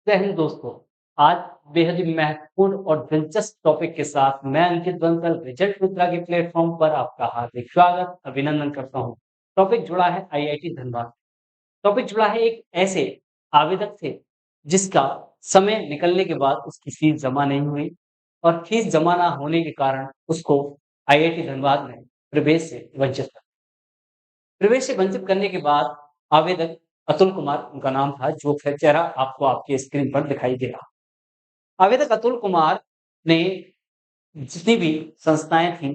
जय हिंद दोस्तों। आज बेहद ही महत्वपूर्ण और दिलचस्प टॉपिक के साथ मैं अंकित बंसल रिजल्ट मित्रा के प्लेटफॉर्म पर आपका हार्दिक स्वागत अभिनंदन करता हूं। टॉपिक जुड़ा है आईआईटी धनबाद। टॉपिक जुड़ा है एक ऐसे आवेदक से जिसका समय निकलने के बाद उसकी फीस जमा नहीं हुई और फीस जमा ना होने के कारण उसको आईआईटी धनबाद में प्रवेश से वंचित कर प्रवेश से वंचित करने के बाद आवेदक अतुल कुमार उनका नाम था, जो फिर चेहरा आपको आपकी स्क्रीन पर दिखाई दे रहा। आवेदक अतुल कुमार ने जितनी भी संस्थाएं थी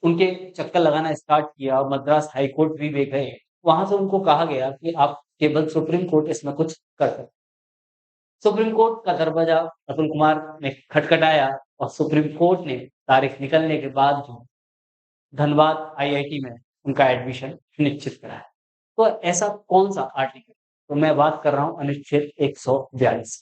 उनके चक्कर लगाना स्टार्ट किया और मद्रास हाई कोर्ट भी वे गए। वहां से उनको कहा गया कि आप केवल सुप्रीम कोर्ट इसमें कुछ कर सकते। सुप्रीम कोर्ट का दरवाजा अतुल कुमार ने खटखटाया और सुप्रीम कोर्ट ने तारीख निकलने के बाद जो धनबाद आईआईटी में उनका एडमिशन सुनिश्चित कराया। तो ऐसा कौन-सा आर्टिकल? तो मैं बात कर रहा हूँ अनुच्छेद 142।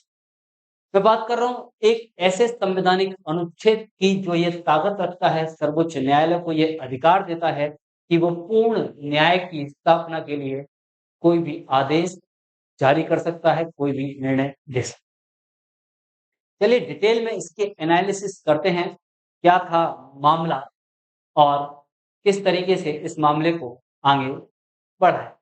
मैं बात कर रहा हूँ एक ऐसे संवैधानिक अनुच्छेद की जो ये ताकत रखता है, सर्वोच्च न्यायालय को ये अधिकार देता है कि वो पूर्ण न्याय की स्थापना के लिए कोई भी आदेश जारी कर सकता है, कोई भी निर्णय दे सकता है। चलिए डिटेल में इसके एनालिसिस करते हैं, क्या था मामला और किस तरीके से इस मामले को आगे बढ़ाएँ।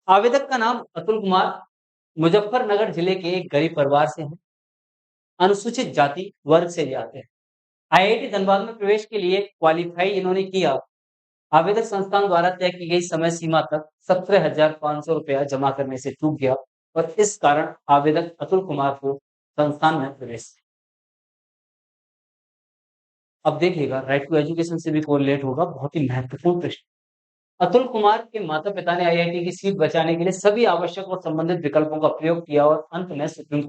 आवेदक का नाम अतुल कुमार मुजफ्फरनगर जिले के एक गरीब परिवार से हैं, अनुसूचित जाति वर्ग से ये आते हैं। आईआईटी धनबाद में प्रवेश के लिए क्वालीफाई इन्होंने किया। आवेदक संस्थान द्वारा तय की गई समय सीमा तक 17,500 रुपया जमा करने से चूक गया और इस कारण आवेदक अतुल कुमार को संस्थान में प्रवेश। अब देखिएगा राइट टू एजुकेशन से भी कोरिलेट होगा, बहुत ही महत्वपूर्ण प्रश्न। अतुल कुमार के माता-पिता ने आईआईटी की सीट बचाने के लिए सभी आवश्यक और संबंधित विकल्पों का प्रयोग किया और अंत में सुप्रीम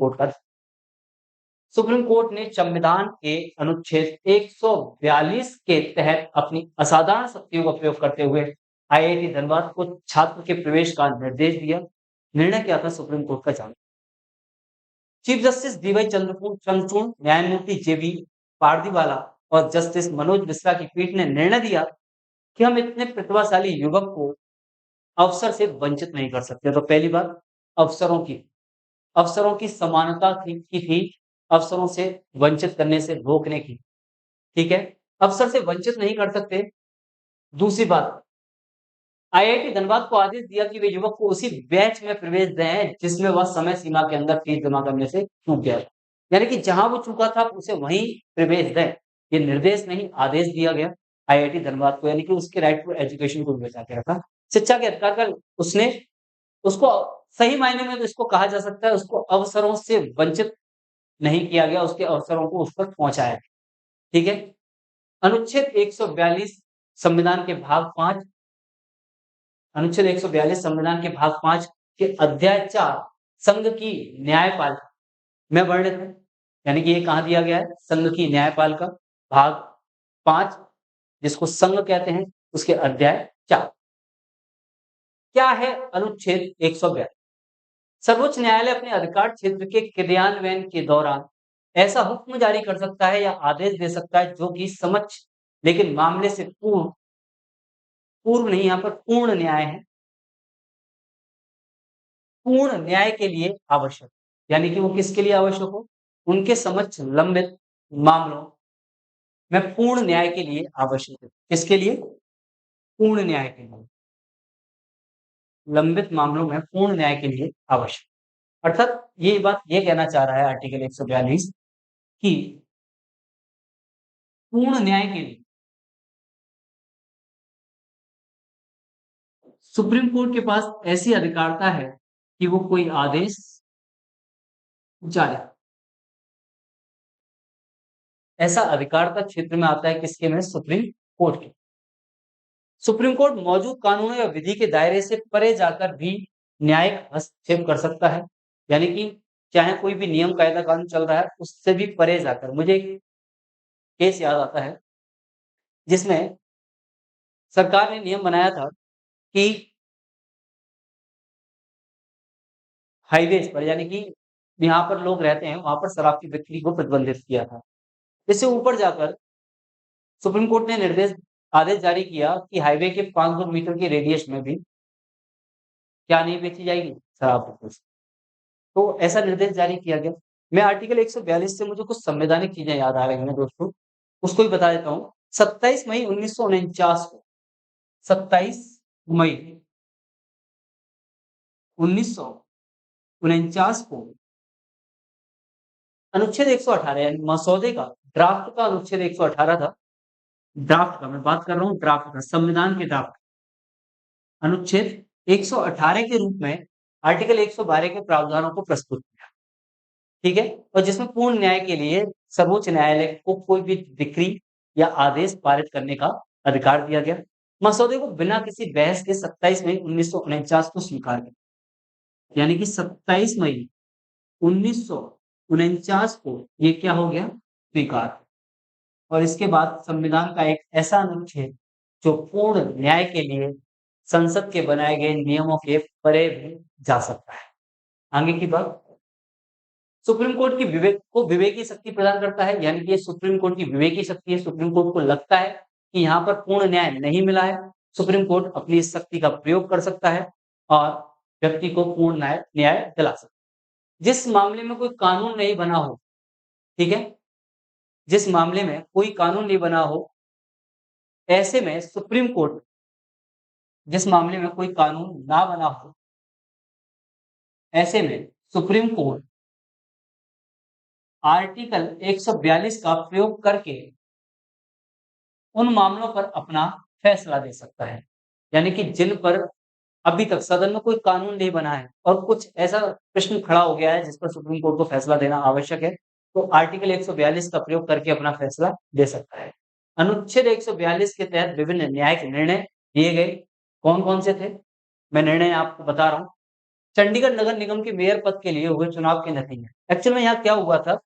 कोर्ट ने संविधान के अनुच्छेद 142 के तहत अपनी असाधारण शक्तियों का प्रयोग करते हुए आईआईटी धनबाद को छात्र के प्रवेश का निर्देश दिया। निर्णय क्या था सुप्रीम कोर्ट का? जान चीफ जस्टिस डीवाई चंद्रचूड़, न्यायमूर्ति जेबी पारदीवाला और जस्टिस मनोज मिश्रा की पीठ ने निर्णय दिया कि हम इतने प्रतिभाशाली युवक को अवसर से वंचित नहीं कर सकते। तो पहली बात अवसरों की समानता थी, अवसरों से वंचित करने से रोकने की, ठीक है? अवसर से वंचित नहीं कर सकते। दूसरी बात, आईआईटी धनबाद को आदेश दिया कि वे युवक को उसी बैच में प्रवेश दें जिसमें वह समय सीमा के अंदर फीस जमा करने से चूक गया। यानी कि जहां वो चूका था उसे वहीं प्रवेश दें। ये निर्देश नहीं, आदेश दिया गया आईआईटी धनबाद को, यानी कि उसके राइट टू एजुकेशन को भी बचा के रखा। शिक्षा के अधिकार का उसने उसको सही मायने में तो इसको कहा जा सकता है, उसको अवसरों से वंचित नहीं किया गया, उसके अवसरों को उस तक पहुँचाया। ठीक है? अनुच्छेद 142 संविधान के भाग 5 अनुच्छेद 142 संविधान के भाग 5 के अध्याय 4 संघ की न्यायपालिका में वर्णित है। यानी कि ये कहाँ दिया गया है? संघ की न्यायपालिका भाग 5 जिसको संघ कहते हैं, उसके अध्याय 4। क्या है अनुच्छेद 142? सर्वोच्च न्यायालय अपने अधिकार क्षेत्र के क्रियान्वयन के दौरान ऐसा हुक्म जारी कर सकता है या आदेश दे सकता है जो कि समक्ष, लेकिन मामले से पूर्व नहीं, यहाँ पर पूर्ण न्याय है, पूर्ण न्याय के लिए आवश्यक। यानी कि वो किसके लिए आवश्यक हो? उनके समक्ष लंबित मामलों में पूर्ण न्याय के लिए आवश्यक है। किसके लिए? पूर्ण न्याय के लिए। लंबित मामलों में पूर्ण न्याय के लिए आवश्यक। अर्थात ये बात ये कहना चाह रहा है आर्टिकल 142 कि पूर्ण न्याय के लिए सुप्रीम कोर्ट के पास ऐसी अधिकारिता है कि वो कोई आदेश जारी, ऐसा अधिकारिता क्षेत्र में आता है किसके में? सुप्रीम कोर्ट के। सुप्रीम कोर्ट मौजूद कानूनों या विधि के दायरे से परे जाकर भी न्यायिक हस्तक्षेप कर सकता है। यानी कि चाहे कोई भी नियम कायदा कानून चल रहा है उससे भी परे जाकर। मुझे एक केस याद आता है जिसमें सरकार ने नियम बनाया था कि हाईवेज पर, यानी कि यहाँ पर लोग रहते हैं वहां पर शराब की बिक्री को प्रतिबंधित किया था। इससे ऊपर जाकर सुप्रीम कोर्ट ने निर्देश आदेश जारी किया कि हाईवे के 500 मीटर के रेडियस में भी क्या नहीं बेची जाएगी? शराब बिल्कुल। तो ऐसा निर्देश जारी किया गया। मैं आर्टिकल 142 से मुझे कुछ संवैधानिक चीज़ें याद आ रही हैं दोस्तों, उसको भी बता देता हूँ। 27 मई 1949 को 27 मई 1949 को अनुच्छेद 118 यानी मसौदे का ड्राफ्ट का अनुच्छेद 118 था। ड्राफ्ट का मैं बात कर रहा हूँ ड्राफ्ट का, संविधान के ड्राफ्ट। अनुच्छेद 118 के रूप में आर्टिकल 112 के प्रावधानों को प्रस्तुत किया, ठीक है? और जिसमें पूर्ण न्याय के लिए सर्वोच्च न्यायालय को कोई भी डिक्री या आदेश पारित करने का अधिकार दिया गया। मसौदे को बिना किसी बहस के 27 मई 1949 को स्वीकार किया, यानी कि 27 मई 1949 को ये क्या हो गया? स्वीकार। और इसके बाद संविधान का एक ऐसा अनुच्छेद जो पूर्ण न्याय के लिए संसद के बनाए गए नियमों के परे भी जा सकता है। आगे की बात, सुप्रीम कोर्ट की विवेकी शक्ति प्रदान करता है, यानी कि ये सुप्रीम कोर्ट की विवेकी शक्ति है। सुप्रीम कोर्ट को लगता है कि यहाँ पर पूर्ण न्याय नहीं मिला है, सुप्रीम कोर्ट अपनी इस शक्ति का प्रयोग कर सकता है और व्यक्ति को पूर्ण न्याय दिला सकता है। जिस मामले में कोई कानून नहीं बना हो, ठीक है? जिस मामले में कोई कानून नहीं बना हो, ऐसे में सुप्रीम कोर्ट, जिस मामले में कोई कानून ना बना हो, ऐसे में सुप्रीम कोर्ट आर्टिकल 142 का प्रयोग करके उन मामलों पर अपना फैसला दे सकता है। यानी कि जिन पर अभी तक सदन में कोई कानून नहीं बना है और कुछ ऐसा प्रश्न खड़ा हो गया है जिस पर सुप्रीम कोर्ट को फैसला देना आवश्यक है, तो आर्टिकल 142 का प्रयोग करके अपना फैसला दे सकता है। अनुच्छेद 142 के तहत विभिन्न न्यायिक निर्णय दिए गए। कौन-कौन से थे? मैं निर्णय आपको बता रहा हूँ। चंडीगढ़ नगर निगम के मेयर पद के लिए हुए चुनाव के नतीजे। एक्चुअल में यहाँ क्या हुआ था?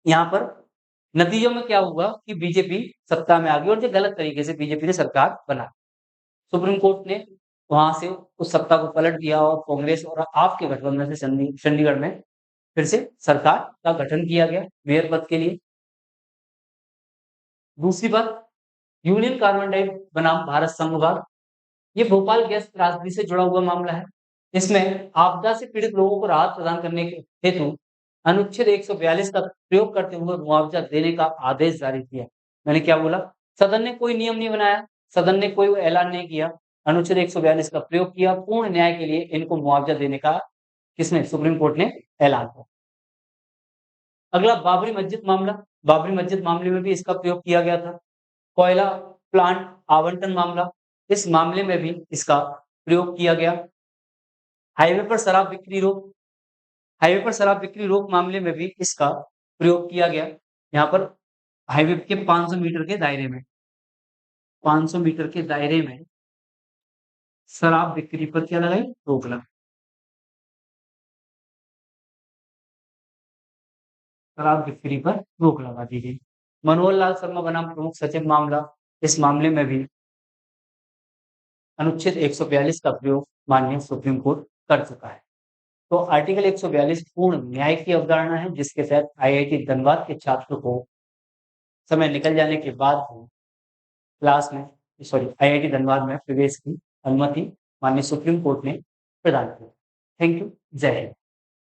यहाँ पर नतीजों में क्या हुआ कि बीजेपी सत्ता में आ गई और ये गलत तरीके से बीजेपी ने सरकार बना। सुप्रीम कोर्ट ने वहाँ से उस सत्ता को पलट दिया और कांग्रेस और आप के गठबंधन से चंडीगढ़ में फिर से सरकार का गठन किया गया मेयर पद के लिए। दूसरी बात, यूनियन कार्बाइड बनाम भारत संघवाद, ये भोपाल गैस त्रासदी से जुड़ा हुआ मामला है। इसमें आपदा से पीड़ित लोगों को राहत प्रदान करने के हेतु अनुच्छेद 142 का प्रयोग करते हुए मुआवजा देने का आदेश जारी किया। मैंने क्या बोला? सदन ने कोई नियम नहीं बनाया, सदन ने कोई ऐलान नहीं किया, अनुच्छेद 142 का प्रयोग किया, पूर्ण न्याय के लिए इनको मुआवजा देने का किसने? सुप्रीम कोर्ट ने ऐलान किया। अगला बाबरी मस्जिद मामला, बाबरी मस्जिद मामले में भी इसका प्रयोग किया गया था। कोयला प्लांट आवंटन मामला, इस मामले में भी इसका प्रयोग किया गया। हाईवे पर शराब बिक्री रोक, हाईवे पर शराब बिक्री रोक मामले में भी इसका प्रयोग किया गया। यहाँ पर हाईवे के 500 मीटर के दायरे में 500 मीटर के दायरे में शराब बिक्री पर क्या लगाई? रोक लगाई। शराब बिक्री पर रोक लगा दी गई। मनोहर लाल शर्मा बनाम प्रमुख सचिव मामला, इस मामले में भी अनुच्छेद 142 का प्रयोग माननीय सुप्रीम कोर्ट कर चुका है। तो आर्टिकल 142 पूर्ण न्याय की अवधारणा है जिसके तहत आईआईटी धनबाद के छात्र को समय निकल जाने के बाद क्लास में आईआईटी धनबाद में प्रवेश की अनुमति माननीय सुप्रीम कोर्ट ने प्रदान की। Thank you. जय हिंद।